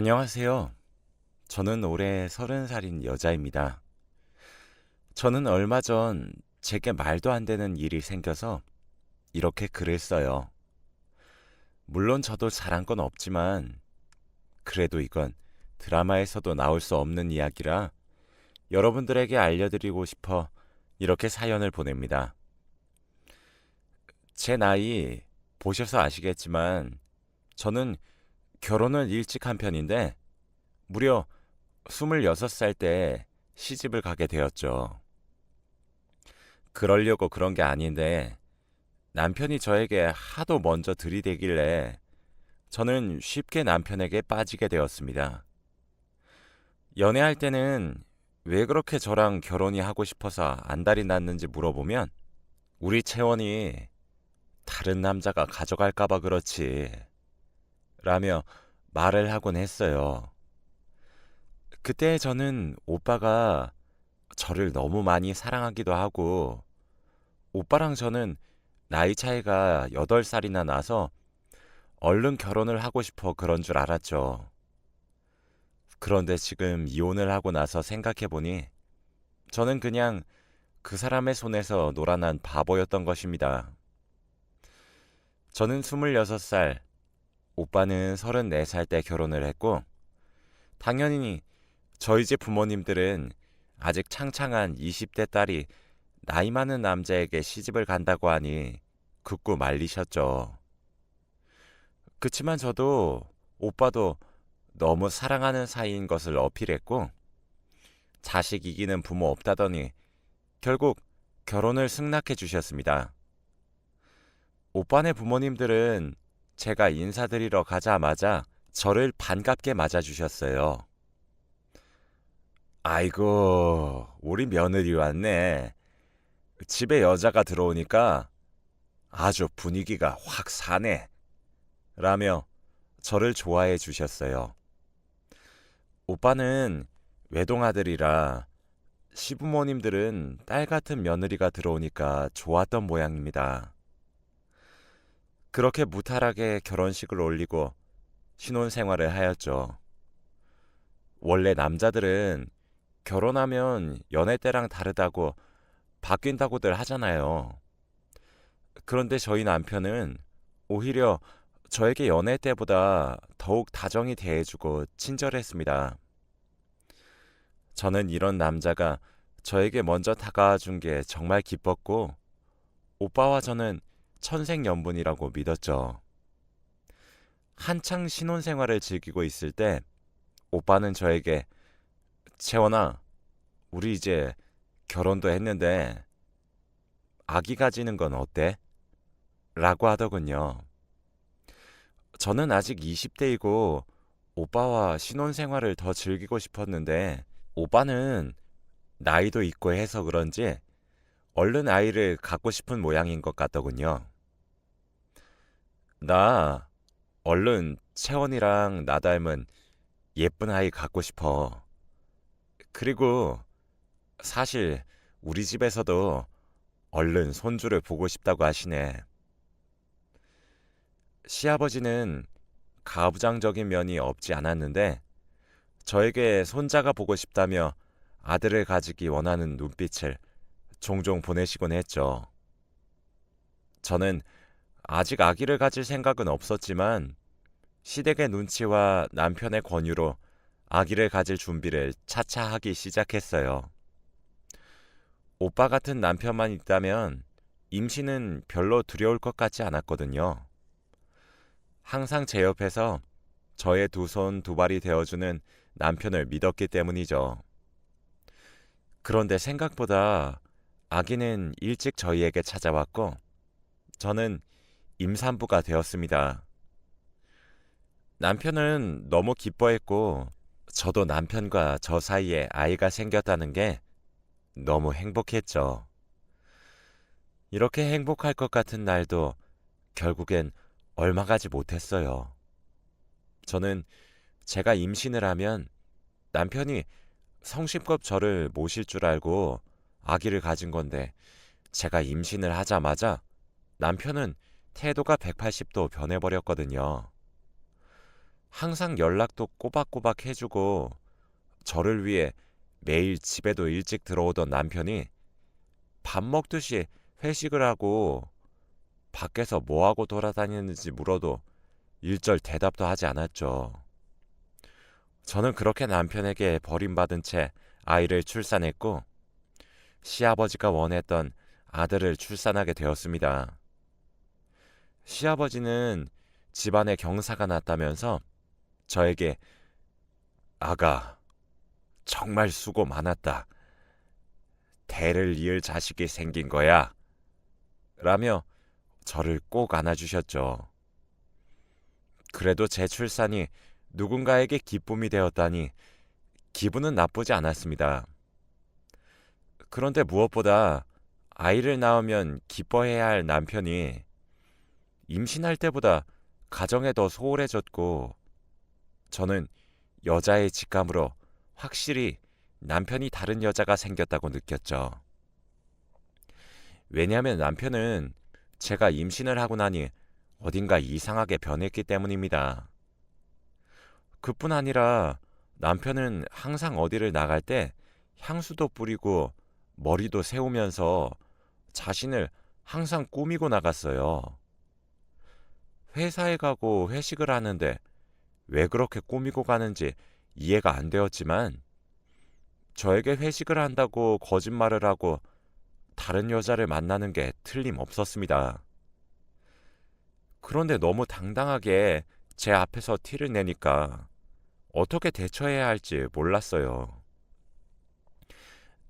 안녕하세요. 저는 올해 30살인 여자입니다. 저는 얼마 전 제게 말도 안 되는 일이 생겨서 이렇게 글을 써요. 물론 저도 잘한 건 없지만 그래도 이건 드라마에서도 나올 수 없는 이야기라 여러분들에게 알려드리고 싶어 이렇게 사연을 보냅니다. 제 나이 보셔서 아시겠지만 저는 결혼을 일찍 한 편인데 무려 26살 때 시집을 가게 되었죠. 그러려고 그런 게 아닌데 남편이 저에게 하도 먼저 들이대길래 저는 쉽게 남편에게 빠지게 되었습니다. 연애할 때는 왜 그렇게 저랑 결혼이 하고 싶어서 안달이 났는지 물어보면 우리 채원이 다른 남자가 가져갈까봐 그렇지 라며 말을 하곤 했어요. 그때 저는 오빠가 저를 너무 많이 사랑하기도 하고 오빠랑 저는 나이 차이가 8살이나 나서 얼른 결혼을 하고 싶어 그런 줄 알았죠. 그런데 지금 이혼을 하고 나서 생각해보니 저는 그냥 그 사람의 손에서 놀아난 바보였던 것입니다. 저는 26살, 오빠는 34살 때 결혼을 했고 당연히 저희 집 부모님들은 아직 창창한 20대 딸이 나이 많은 남자에게 시집을 간다고 하니 극구 말리셨죠. 그치만 저도 오빠도 너무 사랑하는 사이인 것을 어필했고 자식 이기는 부모 없다더니 결국 결혼을 승낙해 주셨습니다. 오빠네 부모님들은 제가 인사드리러 가자마자 저를 반갑게 맞아주셨어요. 아이고, 우리 며느리 왔네. 집에 여자가 들어오니까 아주 분위기가 확 사네. 라며 저를 좋아해 주셨어요. 오빠는 외동아들이라 시부모님들은 딸 같은 며느리가 들어오니까 좋았던 모양입니다. 그렇게 무탈하게 결혼식을 올리고 신혼생활을 하였죠. 원래 남자들은 결혼하면 연애 때랑 다르다고 바뀐다고들 하잖아요. 그런데 저희 남편은 오히려 저에게 연애 때보다 더욱 다정히 대해주고 친절했습니다. 저는 이런 남자가 저에게 먼저 다가와 준 게 정말 기뻤고 오빠와 저는 천생연분이라고 믿었죠. 한창 신혼생활을 즐기고 있을 때 오빠는 저에게 채원아, 우리 이제 결혼도 했는데 아기 가지는 건 어때? 라고 하더군요. 저는 아직 20대이고 오빠와 신혼생활을 더 즐기고 싶었는데 오빠는 나이도 있고 해서 그런지 얼른 아이를 갖고 싶은 모양인 것 같더군요. 나 얼른 채원이랑 나 닮은 예쁜 아이 갖고 싶어. 그리고 사실 우리 집에서도 얼른 손주를 보고 싶다고 하시네. 시아버지는 가부장적인 면이 없지 않았는데 저에게 손자가 보고 싶다며 아들을 가지기 원하는 눈빛을 종종 보내시곤 했죠. 저는 아직 아기를 가질 생각은 없었지만 시댁의 눈치와 남편의 권유로 아기를 가질 준비를 차차 하기 시작했어요. 오빠 같은 남편만 있다면 임신은 별로 두려울 것 같지 않았거든요. 항상 제 옆에서 저의 두 손 두 발이 되어주는 남편을 믿었기 때문이죠. 그런데 생각보다 아기는 일찍 저희에게 찾아왔고 저는 임산부가 되었습니다. 남편은 너무 기뻐했고 저도 남편과 저 사이에 아이가 생겼다는 게 너무 행복했죠. 이렇게 행복할 것 같은 날도 결국엔 얼마 가지 못했어요. 저는 제가 임신을 하면 남편이 성심껏 저를 모실 줄 알고 아기를 가진 건데 제가 임신을 하자마자 남편은 태도가 180도 변해버렸거든요. 항상 연락도 꼬박꼬박 해주고 저를 위해 매일 집에도 일찍 들어오던 남편이 밥 먹듯이 회식을 하고 밖에서 뭐하고 돌아다니는지 물어도 일절 대답도 하지 않았죠. 저는 그렇게 남편에게 버림받은 채 아이를 출산했고 시아버지가 원했던 아들을 출산하게 되었습니다. 시아버지는 집안에 경사가 났다면서 저에게 아가, 정말 수고 많았다. 대를 이을 자식이 생긴 거야. 라며 저를 꼭 안아주셨죠. 그래도 제 출산이 누군가에게 기쁨이 되었다니 기분은 나쁘지 않았습니다. 그런데 무엇보다 아이를 낳으면 기뻐해야 할 남편이 임신할 때보다 가정에 더 소홀해졌고 저는 여자의 직감으로 확실히 남편이 다른 여자가 생겼다고 느꼈죠. 왜냐하면 남편은 제가 임신을 하고 나니 어딘가 이상하게 변했기 때문입니다. 그뿐 아니라 남편은 항상 어디를 나갈 때 향수도 뿌리고 머리도 세우면서 자신을 항상 꾸미고 나갔어요. 회사에 가고 회식을 하는데 왜 그렇게 꾸미고 가는지 이해가 안 되었지만 저에게 회식을 한다고 거짓말을 하고 다른 여자를 만나는 게 틀림없었습니다. 그런데 너무 당당하게 제 앞에서 티를 내니까 어떻게 대처해야 할지 몰랐어요.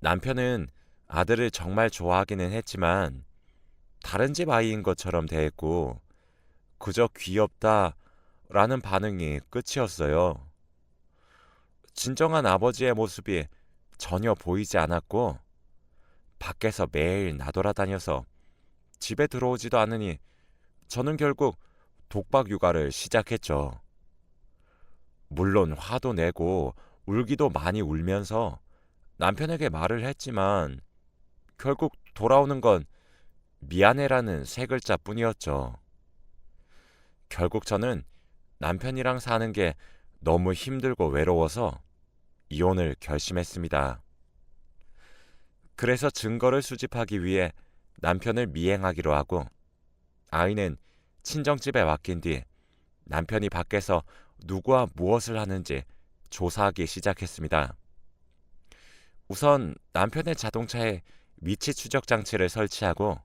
남편은 아들을 정말 좋아하기는 했지만 다른 집 아이인 것처럼 대했고 그저 귀엽다라는 반응이 끝이었어요. 진정한 아버지의 모습이 전혀 보이지 않았고 밖에서 매일 나돌아다녀서 집에 들어오지도 않으니 저는 결국 독박 육아를 시작했죠. 물론 화도 내고 울기도 많이 울면서 남편에게 말을 했지만 결국 돌아오는 건 미안해라는 세 글자 뿐이었죠. 결국 저는 남편이랑 사는 게 너무 힘들고 외로워서 이혼을 결심했습니다. 그래서 증거를 수집하기 위해 남편을 미행하기로 하고 아이는 친정집에 맡긴 뒤 남편이 밖에서 누구와 무엇을 하는지 조사하기 시작했습니다. 우선 남편의 자동차에 위치 추적 장치를 설치하고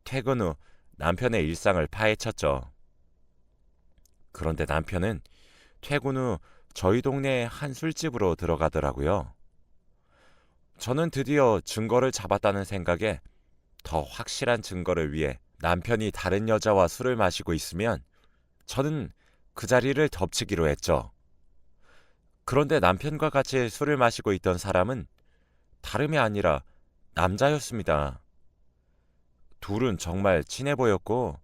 퇴근 후 남편의 일상을 파헤쳤죠. 그런데 남편은 퇴근 후 저희 동네의 한 술집으로 들어가더라고요. 저는 드디어 증거를 잡았다는 생각에 더 확실한 증거를 위해 남편이 다른 여자와 술을 마시고 있으면 저는 그 자리를 덮치기로 했죠. 그런데 남편과 같이 술을 마시고 있던 사람은 다름이 아니라 남자였습니다. 둘은 정말 친해 보였고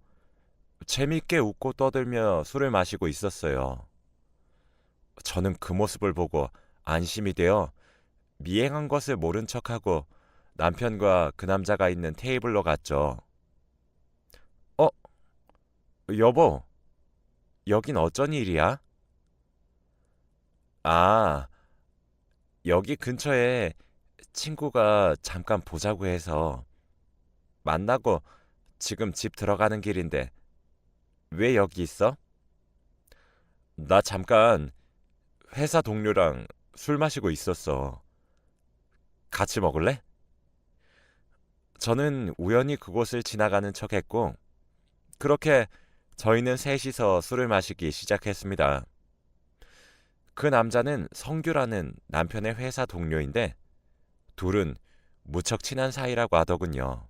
재밌게 웃고 떠들며 술을 마시고 있었어요. 저는 그 모습을 보고 안심이 되어 미행한 것을 모른 척하고 남편과 그 남자가 있는 테이블로 갔죠. 어, 여보, 여긴 어쩐 일이야? 아, 여기 근처에 친구가 잠깐 보자고 해서 만나고 지금 집 들어가는 길인데 왜 여기 있어? 나 잠깐 회사 동료랑 술 마시고 있었어. 같이 먹을래? 저는 우연히 그곳을 지나가는 척했고 그렇게 저희는 셋이서 술을 마시기 시작했습니다. 그 남자는 성규라는 남편의 회사 동료인데 둘은 무척 친한 사이라고 하더군요.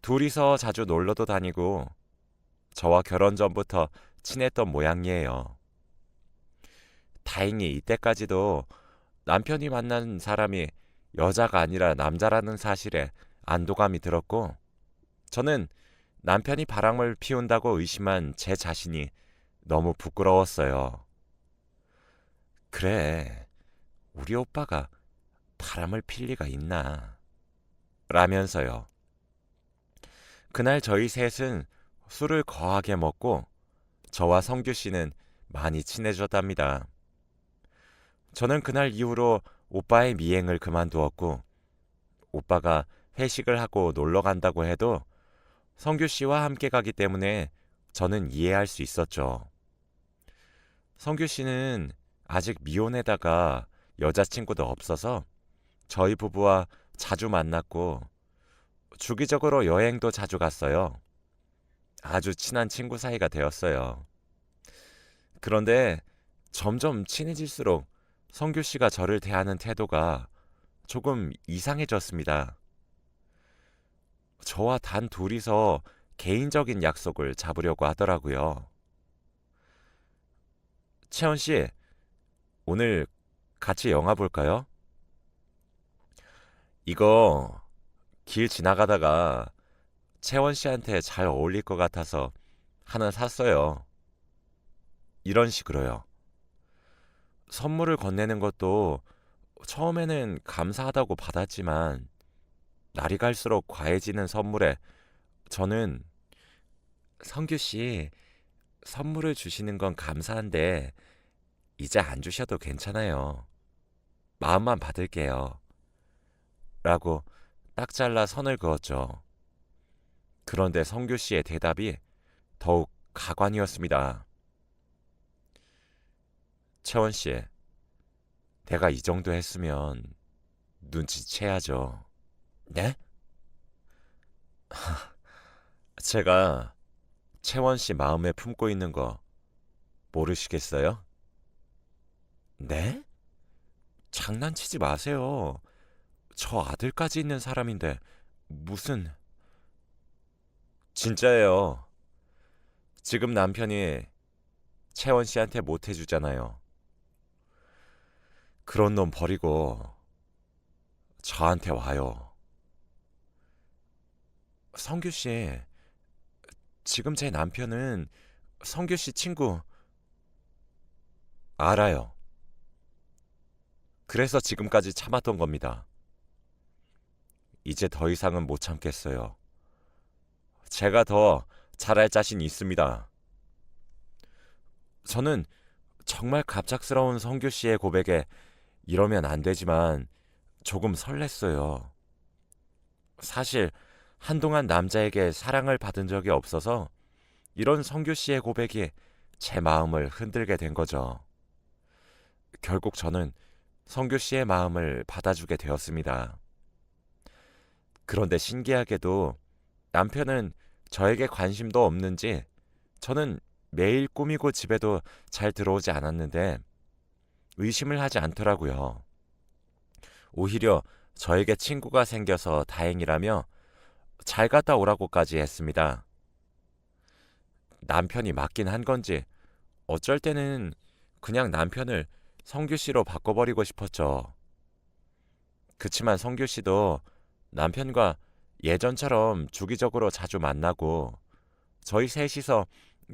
둘이서 자주 놀러도 다니고 저와 결혼 전부터 친했던 모양이에요. 다행히 이때까지도 남편이 만난 사람이 여자가 아니라 남자라는 사실에 안도감이 들었고 저는 남편이 바람을 피운다고 의심한 제 자신이 너무 부끄러웠어요. 그래, 우리 오빠가 바람을 필 리가 있나 라면서요. 그날 저희 셋은 술을 거하게 먹고 저와 성규 씨는 많이 친해졌답니다. 저는 그날 이후로 오빠의 미행을 그만두었고, 오빠가 회식을 하고 놀러 간다고 해도 성규 씨와 함께 가기 때문에 저는 이해할 수 있었죠. 성규 씨는 아직 미혼에다가 여자친구도 없어서 저희 부부와 자주 만났고 주기적으로 여행도 자주 갔어요. 아주 친한 친구 사이가 되었어요. 그런데 점점 친해질수록 성규 씨가 저를 대하는 태도가 조금 이상해졌습니다. 저와 단 둘이서 개인적인 약속을 잡으려고 하더라고요. 채원 씨, 오늘 같이 영화 볼까요? 이거 길 지나가다가 채원 씨한테 잘 어울릴 것 같아서 하나 샀어요. 이런 식으로요. 선물을 건네는 것도 처음에는 감사하다고 받았지만 날이 갈수록 과해지는 선물에 저는 성규 씨 선물을 주시는 건 감사한데 이제 안 주셔도 괜찮아요. 마음만 받을게요. 라고 딱 잘라 선을 그었죠. 그런데 성규 씨의 대답이 더욱 가관이었습니다. 채원 씨, 내가 이 정도 했으면 눈치채야죠. 네? 제가 채원 씨 마음에 품고 있는 거 모르시겠어요? 네? 장난치지 마세요. 저 아들까지 있는 사람인데 무슨... 진짜예요. 지금 남편이 채원 씨한테 못 해주잖아요. 그런 놈 버리고 저한테 와요. 성규 씨, 지금 제 남편은 성규 씨 친구 알아요. 그래서 지금까지 참았던 겁니다. 이제 더 이상은 못 참겠어요. 제가 더 잘할 자신 있습니다. 저는 정말 갑작스러운 성규 씨의 고백에 이러면 안 되지만 조금 설렜어요. 사실 한동안 남자에게 사랑을 받은 적이 없어서 이런 성규 씨의 고백이 제 마음을 흔들게 된 거죠. 결국 저는 성규 씨의 마음을 받아주게 되었습니다. 그런데 신기하게도 남편은 저에게 관심도 없는지 저는 매일 꾸미고 집에도 잘 들어오지 않았는데 의심을 하지 않더라고요. 오히려 저에게 친구가 생겨서 다행이라며 잘 갔다 오라고까지 했습니다. 남편이 맞긴 한 건지 어쩔 때는 그냥 남편을 성규 씨로 바꿔버리고 싶었죠. 그치만 성규 씨도 남편과 예전처럼 주기적으로 자주 만나고 저희 셋이서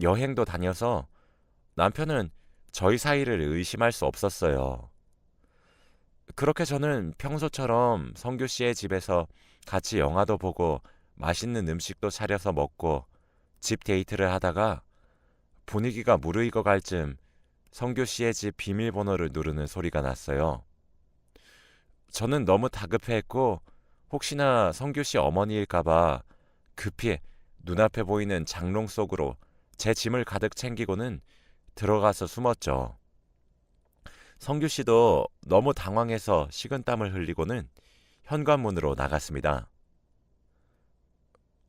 여행도 다녀서 남편은 저희 사이를 의심할 수 없었어요. 그렇게 저는 평소처럼 성규 씨의 집에서 같이 영화도 보고 맛있는 음식도 차려서 먹고 집 데이트를 하다가 분위기가 무르익어 갈 쯤 성규 씨의 집 비밀번호를 누르는 소리가 났어요. 저는 너무 다급해했고 혹시나 성규 씨 어머니일까봐 급히 눈앞에 보이는 장롱 속으로 제 짐을 가득 챙기고는 들어가서 숨었죠. 성규 씨도 너무 당황해서 식은땀을 흘리고는 현관문으로 나갔습니다.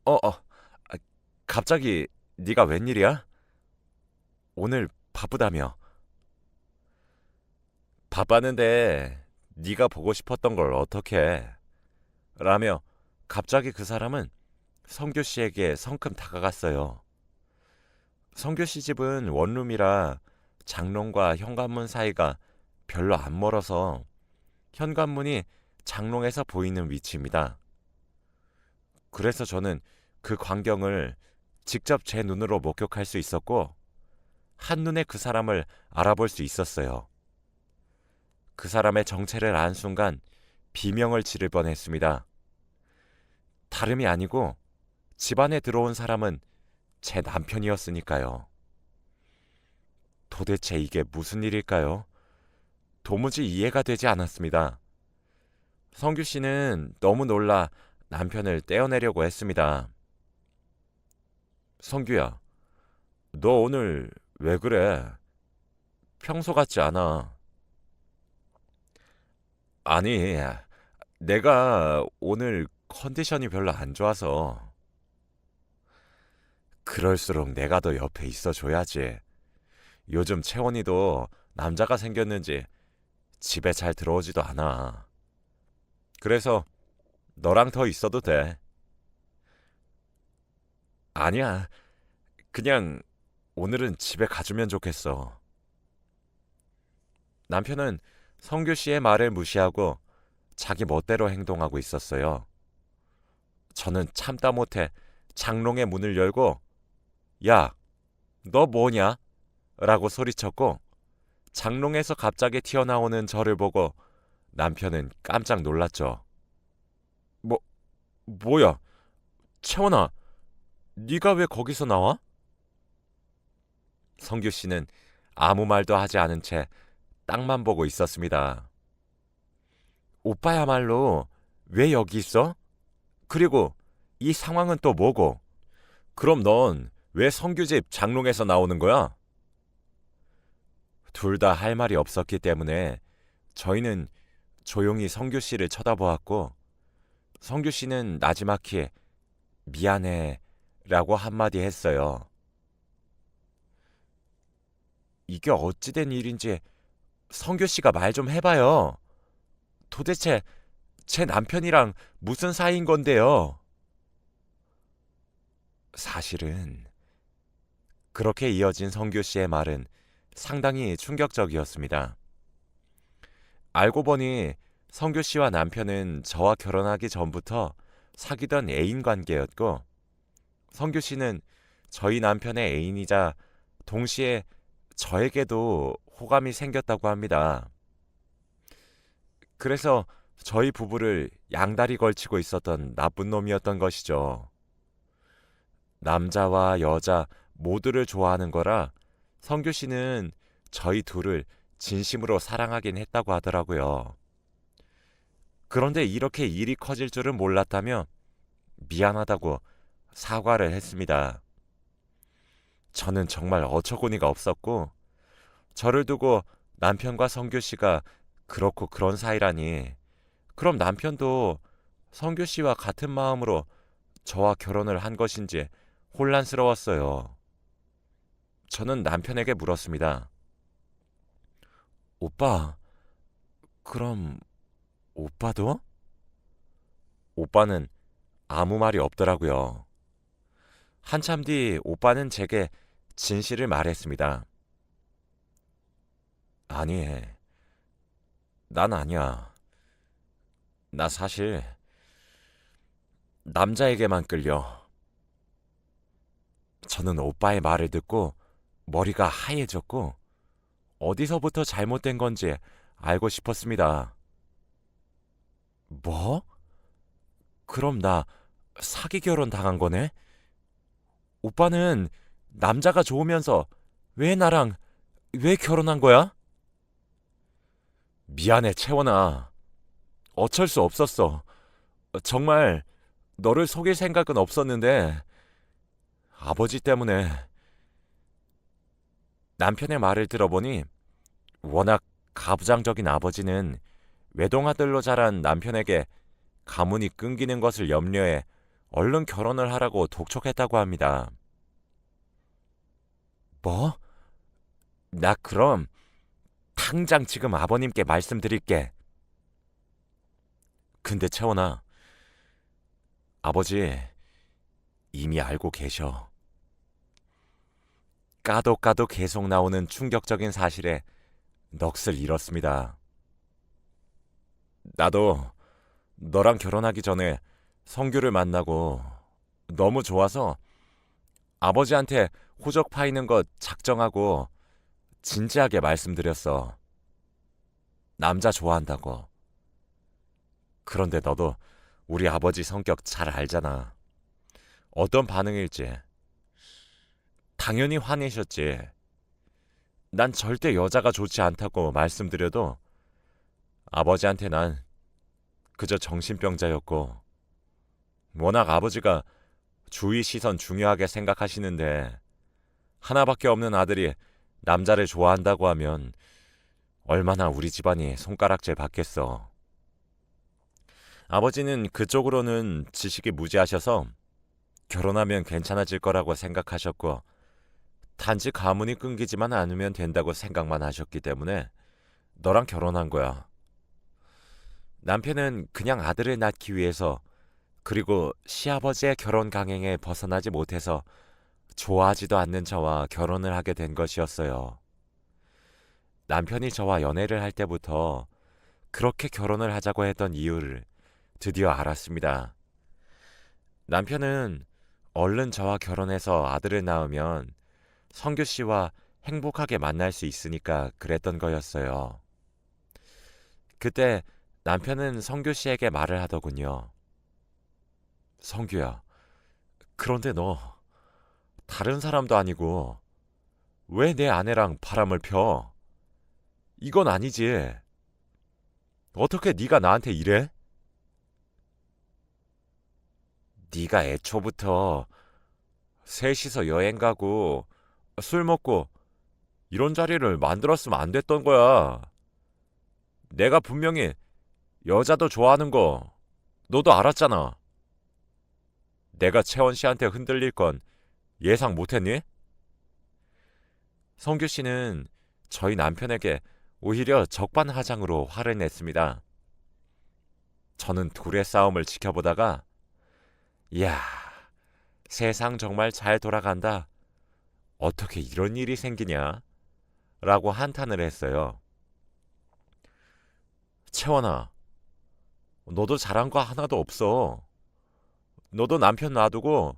아, 갑자기 네가 웬일이야? 오늘 바쁘다며. 바빴는데 네가 보고 싶었던 걸 어떡해? 라며 갑자기 그 사람은 성규 씨에게 성큼 다가갔어요. 성규 씨 집은 원룸이라 장롱과 현관문 사이가 별로 안 멀어서 현관문이 장롱에서 보이는 위치입니다. 그래서 저는 그 광경을 직접 제 눈으로 목격할 수 있었고 한눈에 그 사람을 알아볼 수 있었어요. 그 사람의 정체를 안 순간 비명을 지를 뻔했습니다. 다름이 아니고 집 안에 들어온 사람은 제 남편이었으니까요. 도대체 이게 무슨 일일까요? 도무지 이해가 되지 않았습니다. 성규 씨는 너무 놀라 남편을 떼어내려고 했습니다. 성규야, 너 오늘 왜 그래? 평소 같지 않아. 아니, 내가 오늘 컨디션이 별로 안 좋아서. 그럴수록 내가 더 옆에 있어 줘야지. 요즘 채원이도 남자가 생겼는지 집에 잘 들어오지도 않아. 그래서 너랑 더 있어도 돼. 아니야. 그냥 오늘은 집에 가주면 좋겠어. 남편은 성규 씨의 말을 무시하고 자기 멋대로 행동하고 있었어요. 저는 참다 못해 장롱의 문을 열고 야, 너 뭐냐? 라고 소리쳤고 장롱에서 갑자기 튀어나오는 저를 보고 남편은 깜짝 놀랐죠. 뭐, 뭐야? 채원아, 네가 왜 거기서 나와? 성규 씨는 아무 말도 하지 않은 채 땅만 보고 있었습니다. 오빠야말로 왜 여기 있어? 그리고 이 상황은 또 뭐고? 그럼 넌 왜 성규 집 장롱에서 나오는 거야? 둘 다 할 말이 없었기 때문에 저희는 조용히 성규 씨를 쳐다보았고 성규 씨는 나지막히 미안해 라고 한마디 했어요. 이게 어찌된 일인지 성규 씨가 말 좀 해봐요. 도대체 제 남편이랑 무슨 사이인 건데요? 사실은 그렇게 이어진 성규 씨의 말은 상당히 충격적이었습니다. 알고 보니 성규 씨와 남편은 저와 결혼하기 전부터 사귀던 애인 관계였고 성규 씨는 저희 남편의 애인이자 동시에 저에게도 호감이 생겼다고 합니다. 그래서 저희 부부를 양다리 걸치고 있었던 나쁜 놈이었던 것이죠. 남자와 여자 모두를 좋아하는 거라 성규 씨는 저희 둘을 진심으로 사랑하긴 했다고 하더라고요. 그런데 이렇게 일이 커질 줄은 몰랐다며 미안하다고 사과를 했습니다. 저는 정말 어처구니가 없었고 저를 두고 남편과 성규 씨가 그렇고 그런 사이라니 그럼 남편도 성규 씨와 같은 마음으로 저와 결혼을 한 것인지 혼란스러웠어요. 저는 남편에게 물었습니다. 오빠, 그럼 오빠도? 오빠는 아무 말이 없더라고요. 한참 뒤 오빠는 제게 진실을 말했습니다. 아니, 난 아니야. 나 사실 남자에게만 끌려. 저는 오빠의 말을 듣고 머리가 하얘졌고 어디서부터 잘못된 건지 알고 싶었습니다. 뭐? 그럼 나 사기 결혼 당한 거네? 오빠는 남자가 좋으면서 왜 결혼한 거야? 미안해, 채원아. 어쩔 수 없었어. 정말 너를 속일 생각은 없었는데 아버지 때문에. 남편의 말을 들어보니 워낙 가부장적인 아버지는 외동아들로 자란 남편에게 가문이 끊기는 것을 염려해 얼른 결혼을 하라고 독촉했다고 합니다. 뭐? 나 그럼 당장 지금 아버님께 말씀드릴게. 근데 채원아, 아버지 이미 알고 계셔. 까도 계속 나오는 충격적인 사실에 넋을 잃었습니다. 나도 너랑 결혼하기 전에 성규를 만나고 너무 좋아서 아버지한테 호적 파이는 것 작정하고 진지하게 말씀드렸어. 남자 좋아한다고. 그런데 너도 우리 아버지 성격 잘 알잖아. 어떤 반응일지. 당연히 화내셨지. 난 절대 여자가 좋지 않다고 말씀드려도 아버지한테 난 그저 정신병자였고, 워낙 아버지가 주위 시선 중요하게 생각하시는데 하나밖에 없는 아들이 남자를 좋아한다고 하면 얼마나 우리 집안이 손가락질 받겠어. 아버지는 그쪽으로는 지식이 무지하셔서 결혼하면 괜찮아질 거라고 생각하셨고, 단지 가문이 끊기지만 않으면 된다고 생각만 하셨기 때문에 너랑 결혼한 거야. 남편은 그냥 아들을 낳기 위해서, 그리고 시아버지의 결혼 강행에 벗어나지 못해서 좋아하지도 않는 저와 결혼을 하게 된 것이었어요. 남편이 저와 연애를 할 때부터 그렇게 결혼을 하자고 했던 이유를 드디어 알았습니다. 남편은 얼른 저와 결혼해서 아들을 낳으면 성규 씨와 행복하게 만날 수 있으니까 그랬던 거였어요. 그때 남편은 성규 씨에게 말을 하더군요. 성규야, 그런데 너 다른 사람도 아니고 왜 내 아내랑 바람을 펴? 이건 아니지. 어떻게 네가 나한테 이래? 네가 애초부터 셋이서 여행 가고 술 먹고 이런 자리를 만들었으면 안 됐던 거야. 내가 분명히 여자도 좋아하는 거 너도 알았잖아. 내가 채원 씨한테 흔들릴 건 예상 못했니? 성규 씨는 저희 남편에게 오히려 적반하장으로 화를 냈습니다. 저는 둘의 싸움을 지켜보다가 이야, 세상 정말 잘 돌아간다. 어떻게 이런 일이 생기냐? 라고 한탄을 했어요. 채원아, 너도 잘한 거 하나도 없어. 너도 남편 놔두고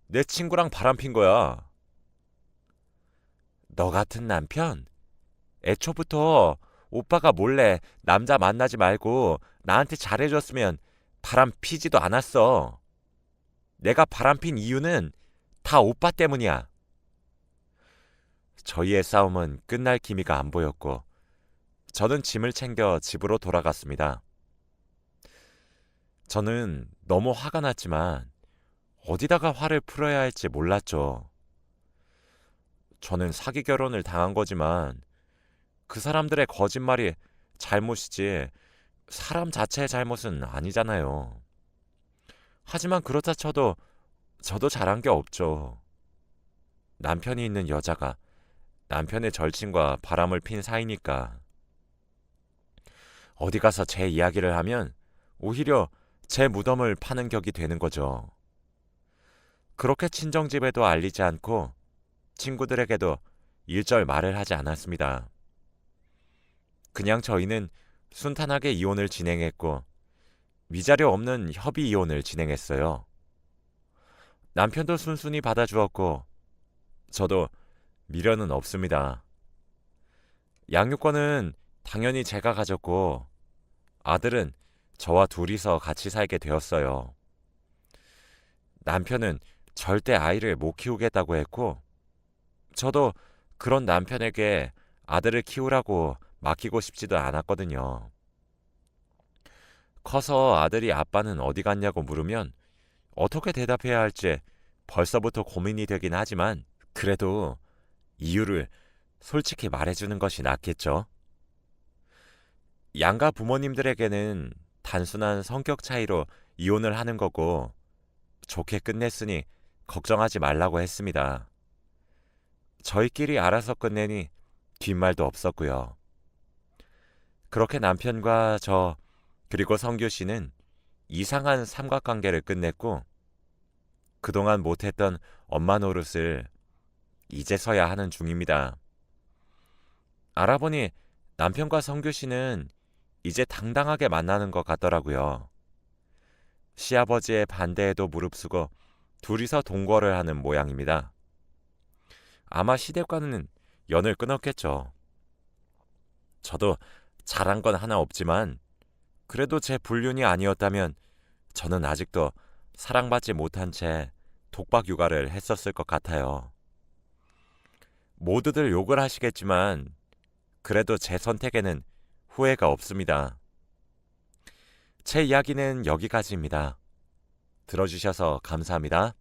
내 친구랑 바람핀 거야. 너 같은 남편? 애초부터 오빠가 몰래 남자 만나지 말고 나한테 잘해줬으면 바람 피지도 않았어. 내가 바람핀 이유는 다 오빠 때문이야. 저희의 싸움은 끝날 기미가 안 보였고 저는 짐을 챙겨 집으로 돌아갔습니다. 저는 너무 화가 났지만 어디다가 화를 풀어야 할지 몰랐죠. 저는 사기 결혼을 당한 거지만 그 사람들의 거짓말이 잘못이지 사람 자체의 잘못은 아니잖아요. 하지만 그렇다 쳐도 저도 잘한 게 없죠. 남편이 있는 여자가 남편의 절친과 바람을 핀 사이니까. 어디 가서 제 이야기를 하면 오히려 제 무덤을 파는 격이 되는 거죠. 그렇게 친정집에도 알리지 않고 친구들에게도 일절 말을 하지 않았습니다. 그냥 저희는 순탄하게 이혼을 진행했고 위자료 없는 협의 이혼을 진행했어요. 남편도 순순히 받아주었고 저도 미련은 없습니다. 양육권은 당연히 제가 가졌고 아들은 저와 둘이서 같이 살게 되었어요. 남편은 절대 아이를 못 키우겠다고 했고 저도 그런 남편에게 아들을 키우라고 맡기고 싶지도 않았거든요. 커서 아들이 아빠는 어디 갔냐고 물으면 어떻게 대답해야 할지 벌써부터 고민이 되긴 하지만 그래도 이유를 솔직히 말해주는 것이 낫겠죠. 양가 부모님들에게는 단순한 성격 차이로 이혼을 하는 거고 좋게 끝냈으니 걱정하지 말라고 했습니다. 저희끼리 알아서 끝내니 뒷말도 없었고요. 그렇게 남편과 저 그리고 성규 씨는 이상한 삼각관계를 끝냈고 그동안 못했던 엄마 노릇을 이제서야 하는 중입니다. 알아보니 남편과 성규 씨는 이제 당당하게 만나는 것 같더라고요. 시아버지의 반대에도 무릅쓰고 둘이서 동거를 하는 모양입니다. 아마 시댁과는 연을 끊었겠죠. 저도 잘한 건 하나 없지만 그래도 제 불륜이 아니었다면 저는 아직도 사랑받지 못한 채 독박 육아를 했었을 것 같아요. 모두들 욕을 하시겠지만 그래도 제 선택에는 후회가 없습니다. 제 이야기는 여기까지입니다. 들어주셔서 감사합니다.